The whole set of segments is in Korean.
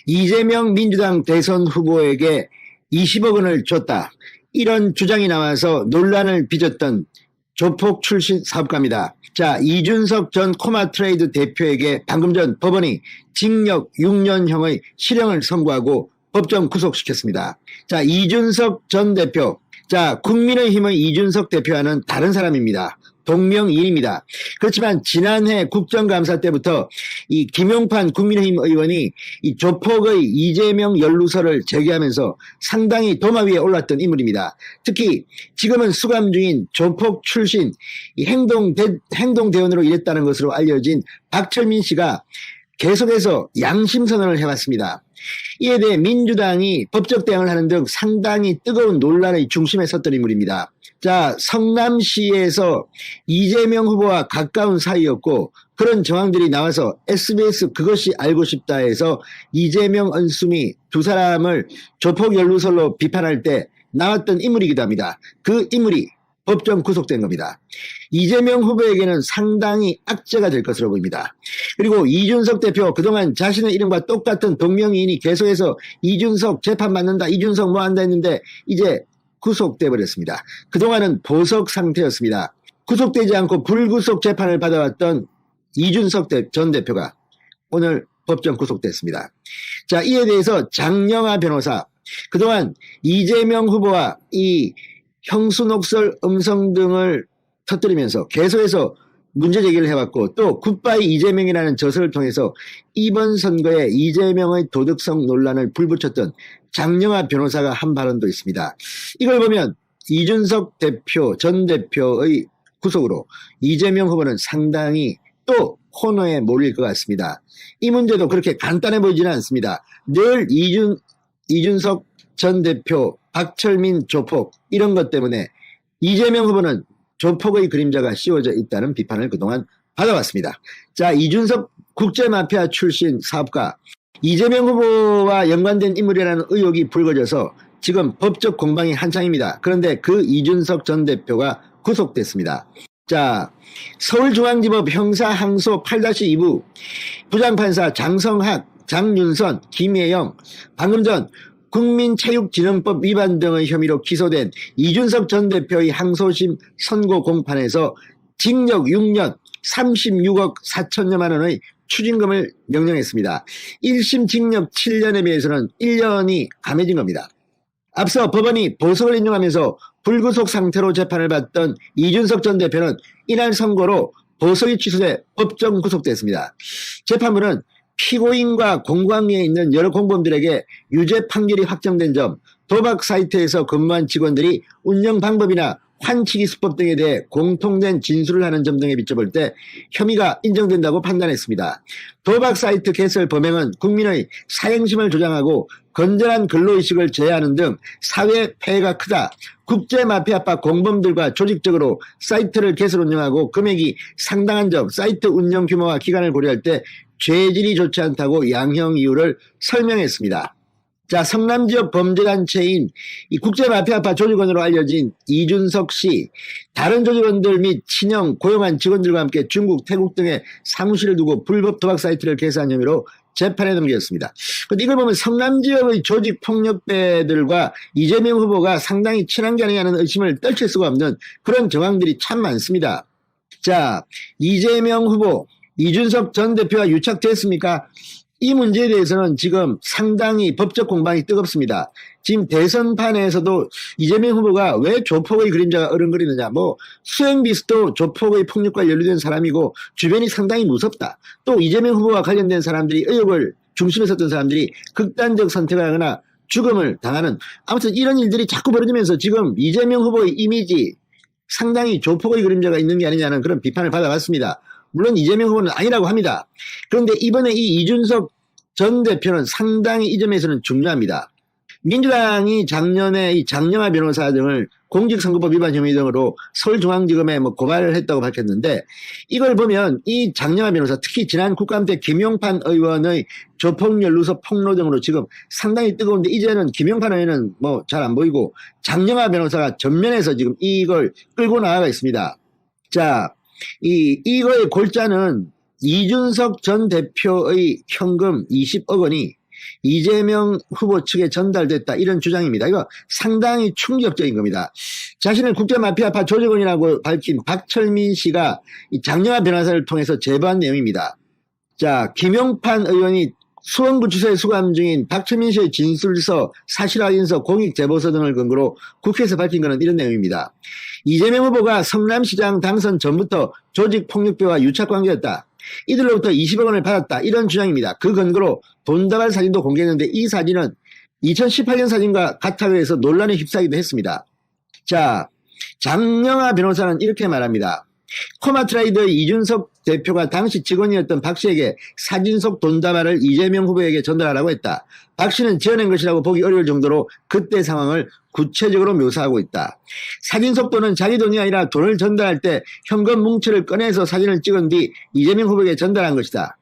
이재명 민주당 대선 후보에게 20억 원을 줬다. 이런 주장이 나와서 논란을 빚었던 조폭 출신 사업가입니다. 자, 이준석 전 코마트레이드 대표에게 방금 전 법원이 징역 6년형의 실형을 선고하고 법정 구속시켰습니다. 자, 이준석 전 대표. 자, 국민의힘의 이준석 대표와는 다른 사람입니다. 동명이인입니다. 그렇지만 지난해 국정감사 때부터 이 김용판 국민의힘 의원이 이 조폭의 이재명 연루설을 제기하면서 상당히 도마 위에 올랐던 인물입니다. 특히 지금은 수감 중인 조폭 출신 이 행동대원으로 일했다는 것으로 알려진 박철민 씨가 계속해서 양심선언을 해왔습니다. 이에 대해 민주당이 법적 대응을 하는 등 상당히 뜨거운 논란의 중심에 섰던 인물입니다. 자, 성남시에서 이재명 후보와 가까운 사이였고 그런 정황들이 나와서 SBS 그것이 알고 싶다 해서 이재명 은수미 두 사람을 조폭 연루설로 비판할 때 나왔던 인물이기도 합니다. 그 인물이 법정 구속된 겁니다. 이재명 후보에게는 상당히 악재가 될 것으로 보입니다. 그리고 이준석 대표 그동안 자신의 이름과 똑같은 동명이인이 계속해서 이준석 재판받는다, 이준석 뭐 한다 했는데 이제 구속돼 버렸습니다. 그동안은 보석 상태였습니다. 구속되지 않고 불구속 재판을 받아왔던 이준석 전 대표가 오늘 법정 구속됐습니다. 자, 이에 대해서 장영하 변호사, 그동안 이재명 후보와 이 형수녹설 음성 등을 터뜨리면서 계속해서 문제 제기를 해왔고 또 굿바이 이재명이라는 저서를 통해서 이번 선거에 이재명의 도덕성 논란을 불붙였던 장영하 변호사가 한 발언도 있습니다. 이걸 보면 이준석 대표 전 대표의 구속으로 이재명 후보는 상당히 또 코너에 몰릴 것 같습니다. 이 문제도 그렇게 간단해 보이지는 않습니다. 늘 이준석 전 대표, 박철민 조폭 이런 것 때문에 이재명 후보는 조폭의 그림자가 씌워져 있다는 비판을 그동안 받아왔습니다. 자, 이준석 국제마피아 출신 사업가 이재명 후보와 연관된 인물이라는 의혹이 불거져서 지금 법적 공방이 한창입니다. 그런데 그 이준석 전 대표가 구속됐습니다. 자, 서울중앙지법 형사항소 8-2부 부장판사 장성학, 장윤선, 김혜영, 방금 전 국민체육진흥법 위반 등의 혐의로 기소된 이준석 전 대표의 항소심 선고 공판에서 징역 6년 36억 4천여만 원의 추징금을 명령했습니다. 1심 징역 7년에 비해서는 1년이 감해진 겁니다. 앞서 법원이 보석을 인용하면서 불구속 상태로 재판을 받던 이준석 전 대표는 이날 선고로 보석이 취소돼 법정 구속됐습니다. 재판부는 피고인과 공광리에 있는 여러 공범들에게 유죄 판결이 확정된 점, 도박 사이트에서 근무한 직원들이 운영 방법이나 환치기 수법 등에 대해 공통된 진술을 하는 점 등에 비춰볼 때 혐의가 인정된다고 판단했습니다. 도박 사이트 개설 범행은 국민의 사행심을 조장하고 건전한 근로의식을 제해하는 등 사회 폐해가 크다. 국제마피아파 공범들과 조직적으로 사이트를 개설 운영하고 금액이 상당한 점, 사이트 운영 규모와 기간을 고려할 때 죄질이 좋지 않다고 양형 이유를 설명했습니다. 자, 성남 지역 범죄단체인 이 국제마피아파 조직원으로 알려진 이준석 씨, 다른 조직원들 및 친형, 고용한 직원들과 함께 중국, 태국 등의 사무실을 두고 불법 도박 사이트를 개설한 혐의로 재판에 넘겼습니다. 그런데 이걸 보면 성남 지역의 조직폭력배들과 이재명 후보가 상당히 친한 게 아니냐는 의심을 떨칠 수가 없는 그런 정황들이 참 많습니다. 자, 이재명 후보, 이준석 전 대표와 유착됐습니까? 이 문제에 대해서는 지금 상당히 법적 공방이 뜨겁습니다. 지금 대선판에서도 이재명 후보가 왜 조폭의 그림자가 어른거리느냐, 수행비스도 조폭의 폭력과 연루된 사람이고 주변이 상당히 무섭다. 또 이재명 후보와 관련된 사람들이 의혹을 중심에 섰던 사람들이 극단적 선택을 하거나 죽음을 당하는, 아무튼 이런 일들이 자꾸 벌어지면서 지금 이재명 후보의 이미지 상당히 조폭의 그림자가 있는 게 아니냐는 그런 비판을 받아왔습니다. 물론 이재명 후보는 아니라고 합니다. 그런데 이번에 이 이준석 전 대표는 상당히 이 점에서는 중요합니다. 민주당이 작년에 이 장영하 변호사 등을 공직선거법 위반 혐의 등으로 서울중앙지검에 고발을 했다고 밝혔는데, 이걸 보면 이 장영하 변호사, 특히 지난 국감 때 김용판 의원의 조폭연루서 폭로 등으로 지금 상당히 뜨거운데, 이제는 김용판 의원은 잘 안 보이고 장영하 변호사가 전면에서 지금 이걸 끌고 나아가 있습니다. 자, 이거의 골자는 이준석 전 대표의 현금 20억 원이 이재명 후보 측에 전달됐다. 이런 주장입니다. 이거 상당히 충격적인 겁니다. 자신을 국제마피아파 조직원이라고 밝힌 박철민 씨가 이 장영하 변호사를 통해서 제보한 내용입니다. 자, 김용판 의원이 수원구치소에 수감 중인 박철민 씨의 진술서, 사실확인서, 공익제보서 등을 근거로 국회에서 밝힌 것은 이런 내용입니다. 이재명 후보가 성남시장 당선 전부터 조직폭력배와 유착관계였다. 이들로부터 20억 원을 받았다. 이런 주장입니다. 그 근거로 돈다발 사진도 공개했는데 이 사진은 2018년 사진과 같다고 해서 논란에 휩싸이기도 했습니다. 자, 장영하 변호사는 이렇게 말합니다. 코마트라이더 이준석 대표가 당시 직원이었던 박 씨에게 사진 속 돈다발을 이재명 후보에게 전달하라고 했다. 박 씨는 지어낸 것이라고 보기 어려울 정도로 그때 상황을 구체적으로 묘사하고 있다. 사진 속 돈은 자기 돈이 아니라 돈을 전달할 때 현금 뭉치를 꺼내서 사진을 찍은 뒤 이재명 후보에게 전달한 것이다.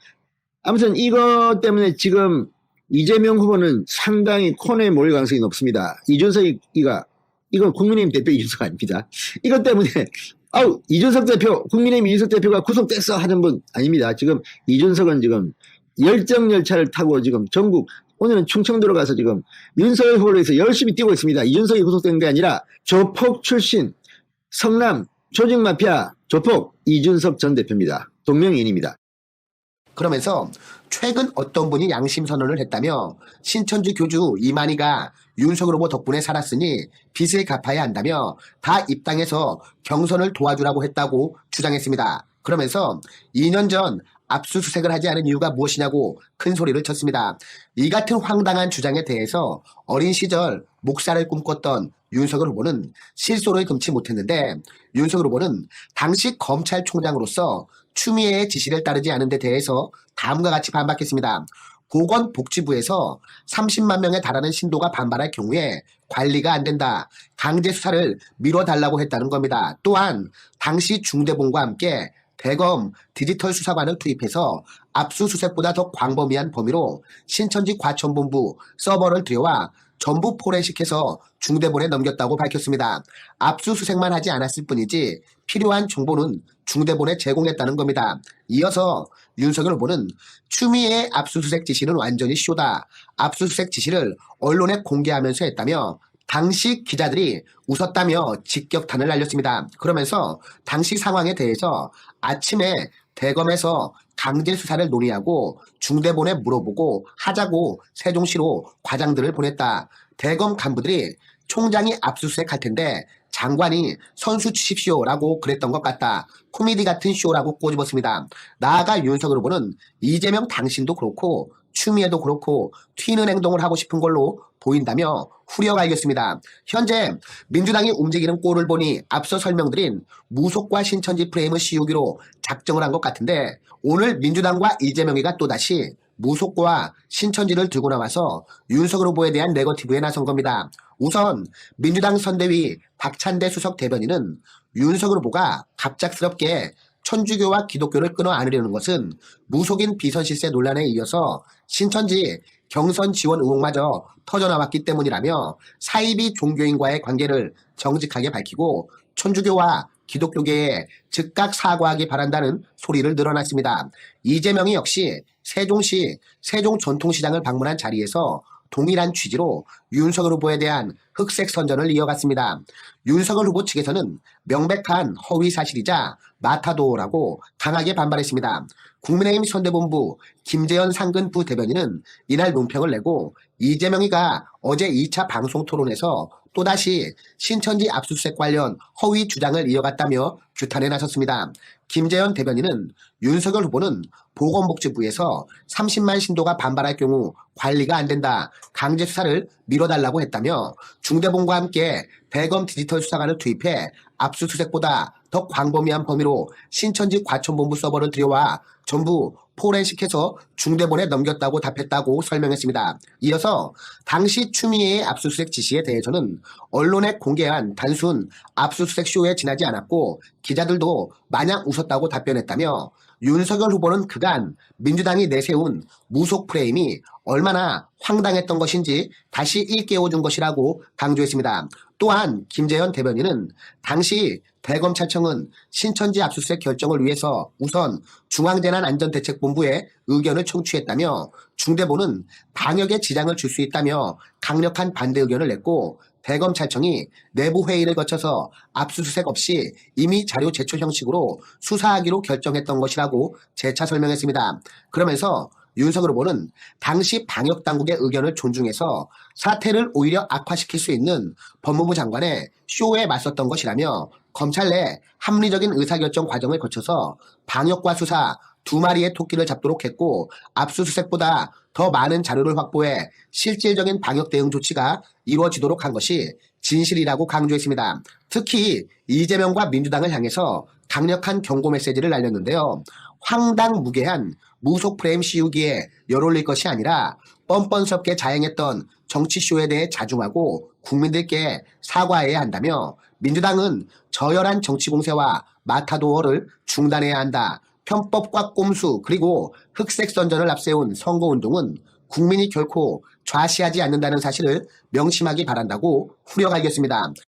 아무튼 이것 때문에 지금 이재명 후보는 상당히 코너에 몰릴 가능성이 높습니다. 이건 국민의힘 대표 이준석 아닙니다. 이것 때문에 이준석 대표, 국민의힘 이준석 대표가 구속됐어 하는 분 아닙니다. 지금 이준석은 지금 열정 열차를 타고 지금 전국, 오늘은 충청도로 가서 지금 윤석열 후보를 위해서 열심히 뛰고 있습니다. 이준석이 구속된 게 아니라 조폭 출신 성남 조직마피아 조폭 이준석 전 대표입니다. 동명이인입니다. 그러면서 최근 어떤 분이 양심 선언을 했다며 신천지 교주 이만희가 윤석열 후보 덕분에 살았으니 빚을 갚아야 한다며 다 입당해서 경선을 도와주라고 했다고 주장했습니다. 그러면서 2년 전 압수수색을 하지 않은 이유가 무엇이냐고 큰 소리를 쳤습니다. 이 같은 황당한 주장에 대해서 어린 시절 목사를 꿈꿨던 윤석열 후보는 실소를 금치 못했는데, 윤석열 후보는 당시 검찰총장으로서 추미애의 지시를 따르지 않은 데 대해서 다음과 같이 반박했습니다. 보건복지부에서 30만 명에 달하는 신도가 반발할 경우에 관리가 안 된다. 강제 수사를 미뤄달라고 했다는 겁니다. 또한 당시 중대본과 함께 대검 디지털 수사관을 투입해서 압수수색보다 더 광범위한 범위로 신천지 과천본부 서버를 들여와 전부 포렌식해서 중대본에 넘겼다고 밝혔습니다. 압수수색만 하지 않았을 뿐이지 필요한 정보는 중대본에 제공했다는 겁니다. 이어서 윤석열 후보는 추미애의 압수수색 지시는 완전히 쇼다. 압수수색 지시를 언론에 공개하면서 했다며 당시 기자들이 웃었다며 직격탄을 날렸습니다. 그러면서 당시 상황에 대해서 아침에 대검에서 강제 수사를 논의하고 중대본에 물어보고 하자고 세종시로 과장들을 보냈다. 대검 간부들이 총장이 압수수색할 텐데 장관이 선수 치십시오라고 그랬던 것 같다. 코미디 같은 쇼라고 꼬집었습니다. 나아가 윤석열 후보는 이재명 당신도 그렇고 추미애도 그렇고 튀는 행동을 하고 싶은 걸로 보인다며 후려갈겼습니다. 현재 민주당이 움직이는 꼴을 보니 앞서 설명드린 무속과 신천지 프레임을 씌우기로 작정을 한 것 같은데, 오늘 민주당과 이재명이가 또다시 무속과 신천지를 들고 나와서 윤석열 후보에 대한 네거티브에 나선 겁니다. 우선 민주당 선대위 박찬대 수석 대변인은 윤석열 후보가 갑작스럽게 천주교와 기독교를 끊어 안으려는 것은 무속인 비선실세 논란에 이어서 신천지 경선 지원 의혹마저 터져나왔기 때문이라며 사이비 종교인과의 관계를 정직하게 밝히고 천주교와 기독교계에 즉각 사과하기 바란다는 소리를 늘어놨습니다. 이재명이 역시 세종시 세종전통시장을 방문한 자리에서 동일한 취지로 윤석열 후보에 대한 흑색 선전을 이어갔습니다. 윤석열 후보 측에서는 명백한 허위 사실이자 마타도라고 강하게 반발했습니다. 국민의힘 선대본부 김재현 상근 부대변인은 이날 논평을 내고 이재명이가 어제 2차 방송 토론에서 또다시 신천지 압수수색 관련 허위 주장을 이어갔다며 규탄에 나섰습니다. 김재현 대변인은 윤석열 후보는 보건복지부에서 30만 신도가 반발할 경우 관리가 안 된다. 강제 수사를 미뤄달라고 했다며 중대본과 함께 대검 디지털 수사관을 투입해 압수수색보다 더 광범위한 범위로 신천지 과천본부 서버를 들여와 전부 포렌식해서 중대본에 넘겼다고 답했다고 설명했습니다. 이어서 당시 추미애의 압수수색 지시에 대해서는 언론에 공개한 단순 압수수색 쇼에 지나지 않았고 기자들도 마냥 웃었다고 답변했다며 윤석열 후보는 그간 민주당이 내세운 무속 프레임이 얼마나 황당했던 것인지 다시 일깨워준 것이라고 강조했습니다. 또한 김재현 대변인은 당시 대검찰청은 신천지 압수수색 결정을 위해서 우선 중앙재난안전대책본부의 의견을 청취했다며 중대본은 방역에 지장을 줄 수 있다며 강력한 반대 의견을 냈고 대검찰청이 내부 회의를 거쳐서 압수수색 없이 이미 자료 제출 형식으로 수사하기로 결정했던 것이라고 재차 설명했습니다. 그러면서 윤석열 후보는 당시 방역당국의 의견을 존중해서 사태를 오히려 악화시킬 수 있는 법무부 장관의 쇼에 맞섰던 것이라며 검찰 내 합리적인 의사결정 과정을 거쳐서 방역과 수사 두 마리의 토끼를 잡도록 했고 압수수색보다 더 많은 자료를 확보해 실질적인 방역 대응 조치가 이루어지도록 한 것이 진실이라고 강조했습니다. 특히 이재명과 민주당을 향해서 강력한 경고 메시지를 날렸는데요. 황당무계한 무속 프레임 씌우기에 열올릴 것이 아니라 뻔뻔스럽게 자행했던 정치쇼에 대해 자중하고 국민들께 사과해야 한다며 민주당은 저열한 정치 공세와 마타도어를 중단해야 한다. 편법과 꼼수 그리고 흑색 선전을 앞세운 선거운동은 국민이 결코 좌시하지 않는다는 사실을 명심하기 바란다고 후려 갈겼습니다.